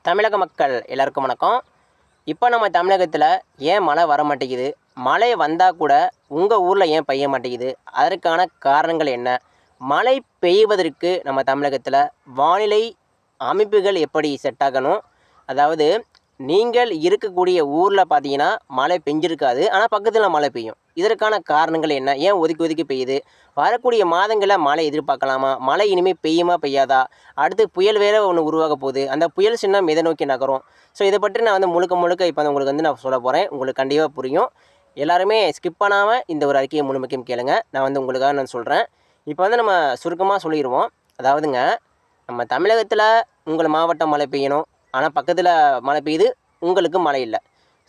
தமிழக மக்கள் எல்லாருக்கும் வணக்கம். இப்போ நம்ம தமிழகத்தில் ஏன் மழை வர மாட்டேங்குது, மழை வந்தால் கூட உங்கள் ஊரில் ஏன் பெய்ய மாட்டேங்குது, அதற்கான காரணங்கள் என்ன, மழை பெய்வதற்கு நம்ம தமிழகத்தில் வானிலை அமைப்புகள் எப்படி செட் ஆகணும், அதாவது நீங்கள் இருக்கக்கூடிய ஊரில் பார்த்தீங்கன்னா மழை பெஞ்சிருக்காது, ஆனால் பக்கத்தில் மழை பெய்யும். இதற்கான காரணங்கள் என்ன, ஏன் ஒதுக்கி ஒதுக்கி பெய்யுது, வரக்கூடிய மாதங்களில் மழை எதிர்பார்க்கலாமா, மழை இனிமேல் பெய்யுமா பெய்யாதா, அடுத்து புயல் வேறு ஒன்று உருவாக போகுது, அந்த புயல் சின்னம் எதை நோக்கி நகரும். ஸோ இதை பற்றி நான் முழுக்க முழுக்க இப்போ உங்களுக்கு நான் சொல்ல போகிறேன். உங்களுக்கு கண்டிப்பாக புரியும். எல்லாருமே ஸ்கிப் பண்ணாமல் இந்த ஒரு அறிக்கையை முழுமைக்கும் கேளுங்க. நான் உங்களுக்காக நான் சொல்கிறேன். இப்போ நம்ம சுருக்கமாக சொல்லிடுவோம். அதாவதுங்க, நம்ம தமிழகத்தில் உங்கள் மாவட்டம் மழை பெய்யணும், ஆனால் பக்கத்தில் மழை பெய்யுது, உங்களுக்கு மழை இல்லை.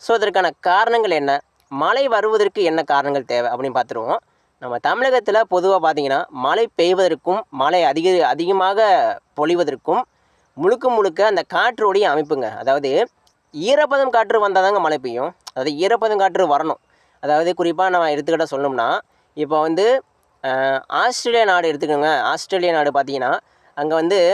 ஸோ இதற்கான காரணங்கள் என்ன, மழை வருவதற்கு என்ன காரணங்கள் தேவை அப்படின்னு பார்த்துருவோம். நம்ம தமிழகத்தில் பொதுவாக பார்த்திங்கன்னா மழை பெய்வதற்கும் மழை அதிகமாக பொழிவதற்கும் முழுக்க முழுக்க அந்த காற்றுடைய அமைப்புங்க. அதாவது ஈரப்பதம் காற்று வந்தால் தாங்க மழை பெய்யும். அதாவது ஈரப்பதம் காற்று வரணும். அதாவது குறிப்பாக நம்ம எடுத்துக்கிட்ட சொல்லணும்னா, இப்போ ஆஸ்திரேலியா நாடு எடுத்துக்கோங்க. ஆஸ்திரேலியா நாடு பார்த்திங்கன்னா அங்கே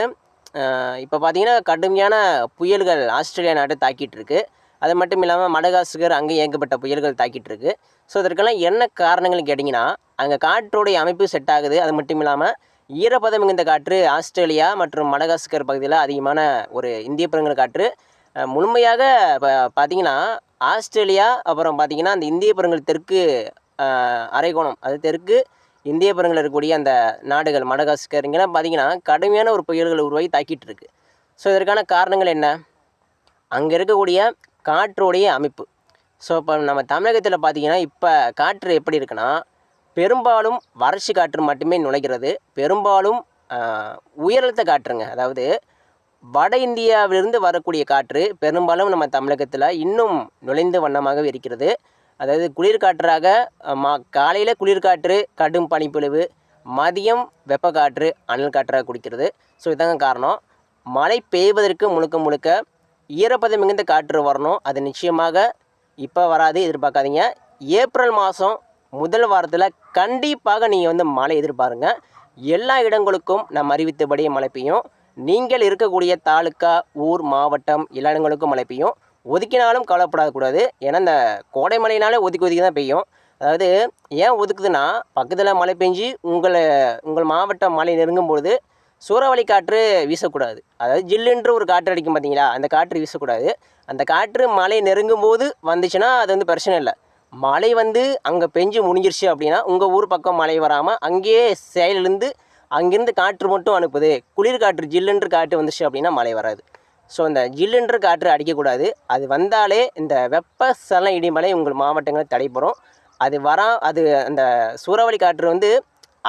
இப்போ பார்த்திங்கன்னா கடுமையான புயல்கள் ஆஸ்திரேலியா நாட்டை தாக்கிட்டு இருக்கு. அது மட்டும் இல்லாமல் மடகாஸ்கர் அங்கேயும் ஏகப்பட்ட புயல்கள் தாக்கிட்டு இருக்கு. ஸோ இதற்கெல்லாம் என்ன காரணங்கள்னு கேட்டிங்கன்னா, அங்கே காற்றுடைய அமைப்பு செட் ஆகுது. அது மட்டும் இல்லாமல் ஈரப்பதம் மிகுந்த காற்று ஆஸ்திரேலியா மற்றும் மடகாஸ்கர் பகுதியில் அதிகமான ஒரு இந்திய பெருங்கல் காற்று முழுமையாக இப்போ பார்த்திங்கன்னா ஆஸ்திரேலியா, அப்புறம் பார்த்திங்கன்னா அந்த இந்திய பெருங்கல் தெற்கு அரைக்கோணம், அது தெற்கு இந்திய பெருங்கல் இருக்கக்கூடிய அந்த நாடுகள் மடகாஸ்கர் இங்கெல்லாம் பார்த்திங்கன்னா கடுமையான ஒரு புயல்கள் உருவாகி தாக்கிட்டு இருக்கு. ஸோ இதற்கான காரணங்கள் என்ன, அங்கே இருக்கக்கூடிய காற்றுடைய அமைப்பு. ஸோ இப்போ நம்ம தமிழகத்தில் பார்த்திங்கன்னா இப்போ காற்று எப்படி இருக்குன்னா, பெரும்பாலும் வறட்சி காற்று மட்டுமே நுழைகிறது. பெரும்பாலும் உயரழுத்த காற்றுங்க. அதாவது வட இந்தியாவிலிருந்து வரக்கூடிய காற்று பெரும்பாலும் நம்ம தமிழகத்தில் இன்னும் நுழைந்த வண்ணமாகவே இருக்கிறது. அதாவது குளிர்காற்றாக காலையில் குளிர்காற்று, கடும் பனிப்பொழிவு, மதியம் வெப்பக்காற்று, அனல் காற்றாக குடிக்கிறது. ஸோ இதாங்க காரணம். மழை பெய்வதற்கு முழுக்க முழுக்க ஈரப்பதம் மிகுந்த காற்று வரணும். அது நிச்சயமாக இப்போ வராது, எதிர்பார்க்காதீங்க. ஏப்ரல் மாதம் முதல் வாரத்தில் கண்டிப்பாக நீங்கள் மழை எதிர்பாருங்க. எல்லா இடங்களுக்கும் நம்ம அறிவித்தபடியே மழை பெய்யும். நீங்கள் இருக்கக்கூடிய தாலுக்கா, ஊர், மாவட்டம் எல்லா இடங்களுக்கும் மழை பெய்யும். ஒதுக்கினாலும் கவலைப்படக்கூடாது. ஏன்னா இந்த கோடை மழையினாலே ஒதுக்கி தான் பெய்யும். அதாவது ஏன் ஒதுக்குதுன்னா, பக்கத்தில் மழை பெஞ்சு உங்கள் மாவட்டம் மழை நெருங்கும் பொழுது சூறாவளி காற்று வீசக்கூடாது. அதாவது ஜில்லுன்ற ஒரு காற்று அடிக்கும் பார்த்தீங்களா, அந்த காற்று வீசக்கூடாது. அந்த காற்று மழை நெருங்கும் போது வந்துச்சுன்னா அது பிரச்சனை இல்லை. மழை அங்கே பெஞ்சு முடிஞ்சிருச்சு அப்படின்னா உங்கள் ஊர் பக்கம் மழை வராமல் அங்கேயே செயலிருந்து அங்கேருந்து காற்று மட்டும் அனுப்புது. குளிர்காற்று ஜில்லுன்ற காற்று வந்துச்சு அப்படின்னா மழை வராது. ஸோ இந்த ஜில்லுன்ற காற்று அடிக்கக்கூடாது. அது வந்தாலே இந்த வெப்பசலன இடிமலை உங்கள் மாவட்டங்களில் தடைபெறும். அது அந்த சூறாவளி காற்று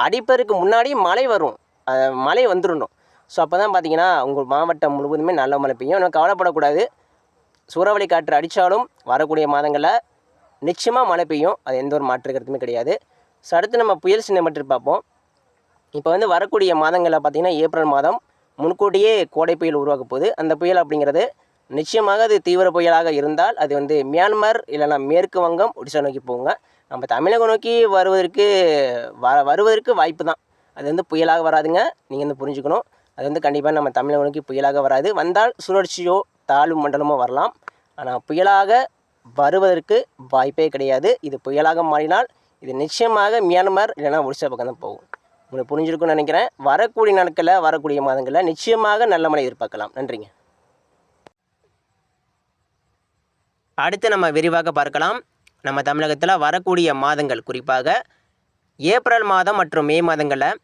அடிப்பதற்கு முன்னாடி மழை வரும், மழை வந்துடணும். ஸோ அப்போ தான் பார்த்தீங்கன்னா உங்கள் மாவட்டம் முழுவதுமே நல்ல மழை பெய்யும். நம்ம கவலைப்படக்கூடாது. சூறாவளி காற்று அடித்தாலும் வரக்கூடிய மாதங்களில் நிச்சயமாக மழை பெய்யும். அது எந்த ஒரு மாற்று கருத்துமே கிடையாது. ஸோ அடுத்து நம்ம புயல் சின்னம் பற்றி பார்ப்போம். இப்போ வரக்கூடிய மாதங்களில் பார்த்திங்கன்னா ஏப்ரல் மாதம் முன்கூட்டியே கோடை புயல் உருவாக்க போகுது. அந்த புயல் அப்படிங்கிறது நிச்சயமாக அது தீவிர புயலாக இருந்தால் அது மியான்மர் இல்லைனா மேற்கு வங்கம், ஒடிசா நோக்கி போகுங்க. நம்ம தமிழகம் நோக்கி வருவதற்கு வாய்ப்பு தான். அது புயலாக வராதுங்க. நீங்கள் புரிஞ்சுக்கணும். அது கண்டிப்பாக நம்ம தமிழகம் நோக்கி புயலாக வராது. வந்தால் சுழற்சியோ தாழ்வு மண்டலமோ வரலாம். ஆனால் புயலாக வருவதற்கு வாய்ப்பே கிடையாது. இது புயலாக மாறினால் இது நிச்சயமாக மியான்மர் இல்லைனா ஒடிசா பக்கம் தான் போகும். உங்களுக்கு புரிஞ்சிருக்குன்னு நினைக்கிறேன். வரக்கூடிய நாட்களில், வரக்கூடிய மாதங்களில் நிச்சயமாக நல்ல மழை எதிர்பார்க்கலாம். நன்றிங்க. அடுத்து நம்ம விரிவாக பார்க்கலாம். நம்ம தமிழகத்தில் வரக்கூடிய மாதங்கள், குறிப்பாக ஏப்ரல் மாதம் மற்றும் மே மாதங்களில்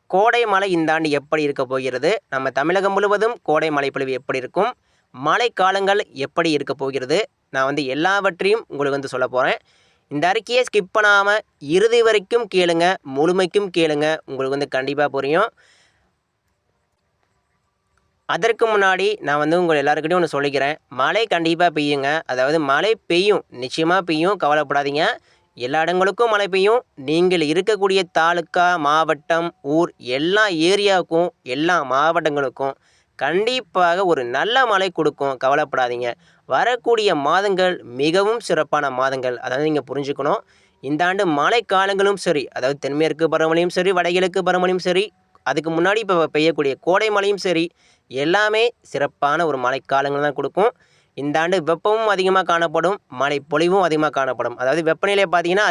கோடை மழை இந்த ஆண்டு எப்படி இருக்க போகிறது, நம்ம தமிழகம் முழுவதும் கோடை மழைப்பொழிவு எப்படி இருக்கும், மழை காலங்கள் எப்படி இருக்க போகிறது, நான் எல்லாவற்றையும் உங்களுக்கு சொல்ல போகிறேன். இந்த அறிக்கையை ஸ்கிப் பண்ணாமல் இறுதி வரைக்கும் கேளுங்க, முழுமைக்கும் கேளுங்க. உங்களுக்கு கண்டிப்பாக புரியும். அதற்கு முன்னாடி நான் உங்கள் எல்லாருக்கிட்டையும் ஒன்று சொல்லிக்கிறேன். மழை கண்டிப்பாக பெய்யுங்க. அதாவது மழை பெய்யும், நிச்சயமாக பெய்யும், கவலைப்படாதீங்க. எல்லா இடங்களுக்கும் மழை பெய்யும். நீங்கள் இருக்கக்கூடிய தாலுக்கா, மாவட்டம், ஊர் எல்லா ஏரியாவுக்கும், எல்லா மாவட்டங்களுக்கும் கண்டிப்பாக ஒரு நல்ல மழை கொடுக்கும், கவலைப்படாதீங்க. வரக்கூடிய மாதங்கள் மிகவும் சிறப்பான மாதங்கள். அதாவது நீங்கள் புரிஞ்சுக்கணும். இந்த ஆண்டு மழை காலங்களும் சரி, அதாவது தென்மேற்கு பருவமழையும் சரி, வடகிழக்கு பருவமழையும் சரி, அதுக்கு முன்னாடி இப்போ பெய்யக்கூடிய கோடை மழையும் சரி எல்லாமே சிறப்பான ஒரு மழைக்காலங்கள் தான் கொடுக்கும். இந்த ஆண்டு வெப்பமும் அதிகமாக காணப்படும், மழை பொழிவும் அதிகமாக காணப்படும். அதாவது வெப்பநிலை பார்த்தீங்கன்னா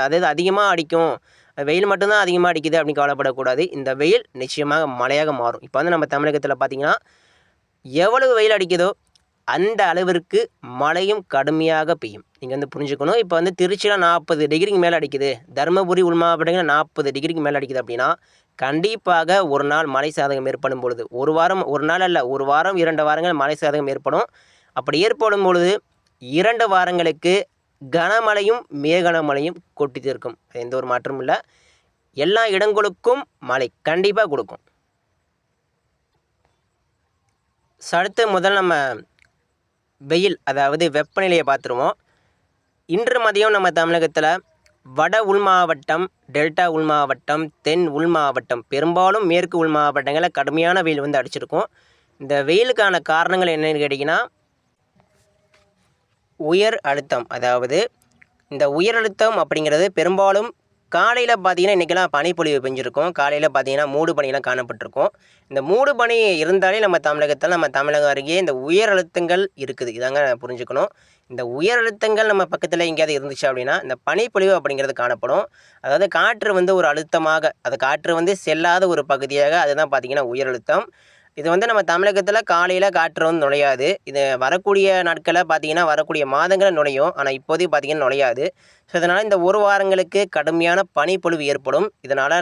அதாவது அதிகமாக அடிக்கும், வெயில் மட்டும்தான் அதிகமாக அடிக்குது அப்படின்னு கவலைப்படக்கூடாது. இந்த வெயில் நிச்சயமாக மழையாக மாறும். இப்போ வந்து நம்ம தமிழகத்தில் பார்த்தீங்கன்னா எவ்வளவு வெயில் அடிக்குதோ அந்த அளவிற்கு மழையும் கடுமையாக பெய்யும். நீங்கள் வந்து புரிஞ்சுக்கணும். இப்போ வந்து திருச்சியில் 40 டிகிரிக்கு மேலே அடிக்குது, தருமபுரி உள் மாவட்டங்களில் 40 டிகிரிக்கு மேலே அடிக்குது அப்படின்னா கண்டிப்பாக ஒரு நாள் மழை சாதகம் ஏற்படும் பொழுது, ஒரு வாரம், ஒரு நாள் அல்ல, ஒரு வாரம் 2 வாரங்கள் மழை சாதகம் ஏற்படும். அப்படி ஏற்படும் பொழுது 2 வாரங்களுக்கு கனமழையும் மேகனமழையும் கொட்டி தீர்க்கும். எந்த ஒரு மாற்றமும் இல்லை. எல்லா இடங்களுக்கும் மழை கண்டிப்பாக கொடுக்கும். அடுத்து முதல்ல நம்ம வெயில் அதாவது வெப்பநிலையை பார்த்துருவோம். இன்று மதியம் நம்ம தமிழகத்தில் வட உள் மாவட்டம், டெல்டா உள் மாவட்டம், தென் உள் மாவட்டம், பெரும்பாலும் மேற்கு உள் மாவட்டங்களில் கடுமையான வெயில் வந்து அடிச்சிருக்கும். இந்த வெயிலுக்கான காரணங்கள் என்னென்னு கேட்டிங்கன்னா உயர் அழுத்தம். அதாவது இந்த உயர் அழுத்தம் அப்படிங்கிறது பெரும்பாலும் காலையில் பார்த்தீங்கன்னா இன்றைக்கெல்லாம் பனிப்பொழிவு பெஞ்சிருக்கும். காலையில் பார்த்தீங்கன்னா மூடு பனியெல்லாம் காணப்பட்டிருக்கும். இந்த மூடு பனி இருந்தாலே நம்ம தமிழகம் அருகே இந்த உயர் அழுத்தங்கள் இருக்குது. இதாங்க புரிஞ்சுக்கணும். இந்த உயர் அழுத்தங்கள் நம்ம பக்கத்தில் எங்கேயாவது இருந்துச்சு அப்படின்னா இந்த பனிப்பொழிவு அப்படிங்கிறது காணப்படும். அதாவது காற்று வந்து ஒரு அழுத்தமாக, அது காற்று வந்து செல்லாத ஒரு பகுதியாக, அதுதான் பார்த்தீங்கன்னா உயர் அழுத்தம். இது வந்து நம்ம தமிழகத்தில் காலையில் காற்று வந்து நுழையாது. இது வரக்கூடிய நாட்களில் பார்த்தீங்கன்னா வரக்கூடிய மாதங்களில் நுழையும். ஆனால் இப்போதைக்கு பார்த்தீங்கன்னா நுழையாது. ஸோ இதனால் இந்த ஒரு வாரங்களுக்கு கடுமையான பனிப்பொழிவு ஏற்படும். இதனால்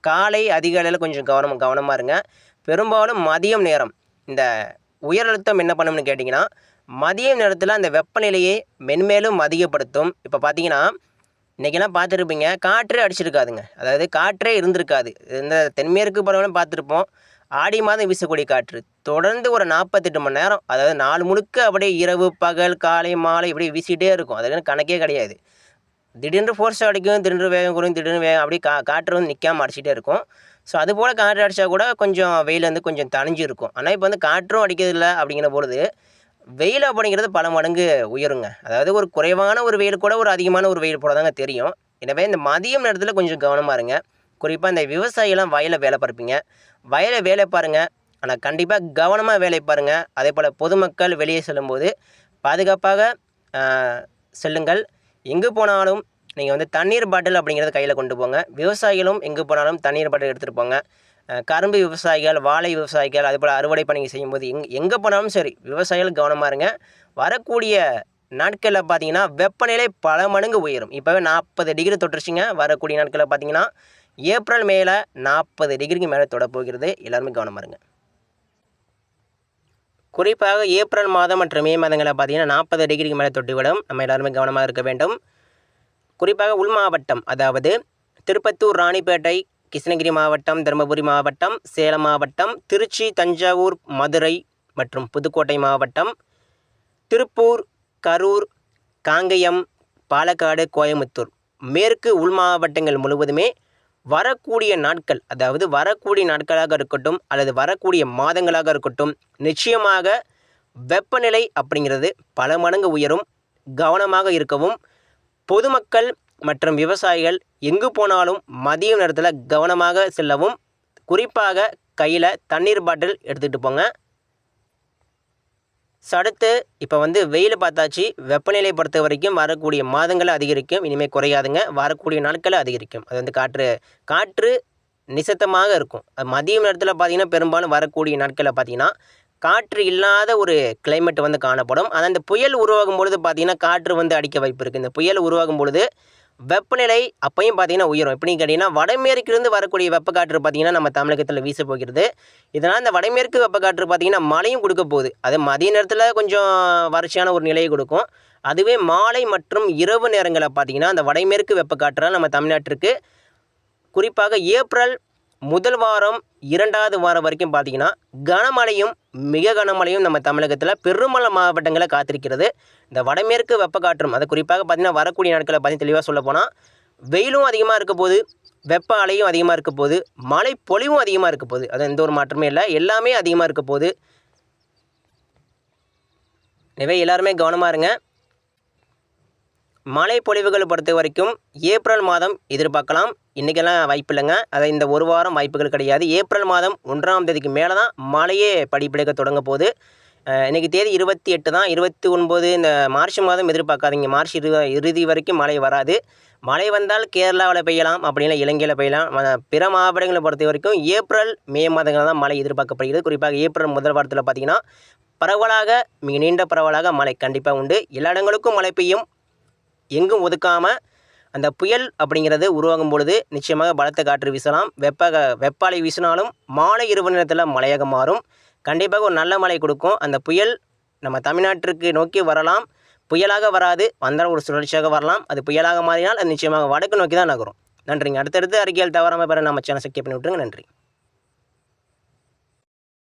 காலை அதிகாலையில் கொஞ்சம் கவனமாக இருங்க. பெரும்பாலும் மதியம் நேரம் இந்த உயர் அழுத்தம் என்ன பண்ணும்னு கேட்டிங்கன்னா மதிய நேரத்தில் அந்த வெப்பநிலையை மென்மேலும் அதிகப்படுத்தும். இப்போ பார்த்தீங்கன்னா இன்றைக்கெல்லாம் பார்த்துருப்பீங்க, காற்றே அடிச்சிருக்காதுங்க. அதாவது காற்றே இருந்திருக்காது. இந்த தென்மேற்கு பருவம் பார்த்துருப்போம். ஆடி மாதம் வீசக்கூடிய காற்று தொடர்ந்து ஒரு 48 மணி நேரம், அதாவது நாள் முழுக்க அப்படியே இரவு பகல் காலை மாலை இப்படி வீசிகிட்டே இருக்கும். அதுக்குன்னு கணக்கே கிடையாது. திடீர்னு ஃபோர்ஸ் அடிக்கும், திடீர்னு வேகம் குறையும், திடீர்னு வேகம் அப்படியே காற்று வந்து நிற்காமல் அடிச்சிட்டே இருக்கும். ஸோ அதுபோல் காற்று அடித்தா கூட கொஞ்சம் வெயில் வந்து கொஞ்சம் தணிஞ்சு இருக்கும். ஆனால் இப்போ வந்து காற்றும் அடிக்கிறதில்ல அப்படிங்கிற பொழுது வெயில் அப்படிங்கிறது பல மடங்கு உயருங்க. அதாவது ஒரு குறைவான ஒரு வெயில் கூட ஒரு அதிகமான ஒரு வெயில் போல தாங்க தெரியும். எனவே இந்த மதியம் நேரத்தில் கொஞ்சம் கவனமாக இருங்க. குறிப்பாக இந்த விவசாயிலாம் வயலில் வேலை பார்ப்பீங்க, வயலில் வேலை பாருங்கள். ஆனால் கண்டிப்பாக கவனமாக வேலை பாருங்கள். அதே போல் பொதுமக்கள் வெளியே செல்லும்போது பாதுகாப்பாக செல்லுங்கள். எங்கே போனாலும் நீங்கள் வந்து தண்ணீர் பாட்டில் அப்படிங்கிறத கையில் கொண்டு போங்க. விவசாயிகளும் எங்கே போனாலும் தண்ணீர் பாட்டில் எடுத்துகிட்டு போங்க. கரும்பு விவசாயிகள், வாழை விவசாயிகள், அதேபோல் அறுவடை பணிகள் செய்யும்போது எங்கே போனாலும் சரி விவசாயிகள் கவனமாக இருங்க. வரக்கூடிய நாட்களில் பார்த்தீங்கன்னா வெப்பநிலை பல மடங்கு உயரும். இப்போவே 40 டிகிரி தொட்டுருச்சுங்க. வரக்கூடிய நாட்களில் பார்த்தீங்கன்னா ஏப்ரல் மேலே 40 டிகிரிக்கு மேலே தொடப்போகிறது. எல்லாருமே கவனமாக இருங்க. குறிப்பாக ஏப்ரல் மாதம் மற்றும் மே மாதங்களில் பார்த்தீங்கன்னா 40 டிகிரிக்கு மேலே தொட்டுவிடும். நம்ம எல்லாருமே கவனமாக இருக்க வேண்டும். குறிப்பாக உள் மாவட்டம், அதாவது திருப்பத்தூர், ராணிப்பேட்டை, கிருஷ்ணகிரி மாவட்டம், தருமபுரி மாவட்டம், சேலம் மாவட்டம், திருச்சி, தஞ்சாவூர், மதுரை மற்றும் புதுக்கோட்டை மாவட்டம், திருப்பூர், கரூர், காங்கயம், பாலக்காடு, கோயமுத்தூர், மேற்கு உள் மாவட்டங்கள் முழுவதுமே வரக்கூடிய நாட்கள், அதாவது வரக்கூடிய நாட்களாக இருக்கட்டும் அல்லது வரக்கூடிய மாதங்களாக இருக்கட்டும், நிச்சயமாக வெப்பநிலை அப்படிங்கிறது பல மடங்கு உயரும். கவனமாக இருக்கவும். பொதுமக்கள் மற்றும் விவசாயிகள் எங்கு போனாலும் மதிய நேரத்தில் கவனமாக செல்லவும். குறிப்பாக கையில் தண்ணீர் பாட்டில் எடுத்துகிட்டு போங்க. அடுத்து இப்போ வந்து வெயில் பார்த்தாச்சு. வெப்பநிலை பொறுத்த வரைக்கும் வரக்கூடிய மாதங்களை அதிகரிக்கும், இனிமேல் குறையாதுங்க. வரக்கூடிய நாட்களை அதிகரிக்கும். அது வந்து காற்று நிசத்தமாக இருக்கும். மதியம் நேரத்தில் பார்த்திங்கன்னா பெரும்பாலும் வரக்கூடிய நாட்களில் பார்த்திங்கன்னா காற்று இல்லாத ஒரு கிளைமேட் வந்து காணப்படும். ஆனால் இந்த புயல் உருவாகும் பொழுது பார்த்திங்கன்னா காற்று வந்து அடிக்க வாய்ப்பு இருக்குது. இந்த புயல் உருவாகும் பொழுது வெப்பநிலை அப்பையும் பார்த்திங்கன்னா உயரும். எப்படின்னு கேட்டிங்கன்னா வடமேற்கிலிருந்து வரக்கூடிய வெப்பக்காற்று பார்த்திங்கன்னா நம்ம தமிழகத்தில் வீச போகிறது. இதனால் இந்த வடமேற்கு வெப்பக்காற்று பார்த்திங்கன்னா மழையும் கொடுக்க போகுது. அது மதிய நேரத்தில் கொஞ்சம் வறட்சியான ஒரு நிலையை கொடுக்கும். அதுவே மாலை மற்றும் இரவு நேரங்களில் பார்த்திங்கன்னா அந்த வடமேற்கு வெப்பக்காற்றால் நம்ம தமிழ்நாட்டிற்கு குறிப்பாக ஏப்ரல் முதல் வாரம் 2வது வாரம் வரைக்கும் பார்த்திங்கன்னா கனமழையும் மிக கனமழையும் நம்ம தமிழகத்தில் பெருமளவு மாவட்டங்களில் காத்திருக்கிறது. இந்த வடமேற்கு வெப்பக்காற்றும் அது குறிப்பாக பார்த்திங்கன்னா வரக்கூடிய நாட்களில் பார்த்திங்கன்னா தெளிவாக சொல்ல போனால் வெயிலும் அதிகமாக இருக்க போது, வெப்ப அலையும் அதிகமாக இருக்க போது, மழை பொழிவும் அதிகமாக இருக்க போகுது. அது எந்த ஒரு மாற்றமே இல்லை, எல்லாமே அதிகமாக இருக்க போகுது. எனவே எல்லாருமே கவனமாக இருங்க. மழை பொழிவுகள் பொறுத்த வரைக்கும் ஏப்ரல் மாதம் எதிர்பார்க்கலாம். இன்றைக்கெல்லாம் வாய்ப்பு இல்லைங்க. அதை இந்த ஒரு வாரம் வாய்ப்புகள் கிடையாது. ஏப்ரல் மாதம் 1ஆம் தேதிக்கு மேலே தான் மழையே படிப்படியாக தொடங்க போகுது. இன்றைக்கி தேதி 28 தான். 29 இந்த மார்ச் மாதம் எதிர்பார்க்காதீங்க. மார்ச் இறுதி வரைக்கும் மழை வராது. மழை வந்தால் கேரளாவில் பெய்யலாம், அப்படின்னா இலங்கையில் பெய்யலாம். பிற மாவட்டங்களை பொறுத்த வரைக்கும் ஏப்ரல் மே மாதங்களில் தான் மழை எதிர்பார்க்கப்படுகிறது. குறிப்பாக ஏப்ரல் முதல் வாரத்தில் பார்த்திங்கன்னா பரவலாக மிக நீண்ட பரவலாக மழை கண்டிப்பாக உண்டு. எல்லா இடங்களுக்கும் மழை பெய்யும். எங்கும் ஒதுக்காமல் அந்த புயல் அப்படிங்கிறது உருவாகும் பொழுது நிச்சயமாக பலத்த காற்று வீசலாம். வெப்பாலை வீசினாலும் மாலை இரவு நேரத்தில் மழையாக மாறும். கண்டிப்பாக ஒரு நல்ல மழை கொடுக்கும். அந்த புயல் நம்ம தமிழ்நாட்டிற்கு நோக்கி வரலாம். புயலாக வராது, வந்தால் ஒரு சுழற்சியாக வரலாம். அது புயலாக மாறினால் அது நிச்சயமாக வடக்கு நோக்கி தான் நகரும். நன்றிங்க. அடுத்தடுத்து அறிக்கையில் தவறாமல் பெற நம்ம சேனல் சப்ஸ்கிரைப் பண்ணி விட்டுருங்க. நன்றி.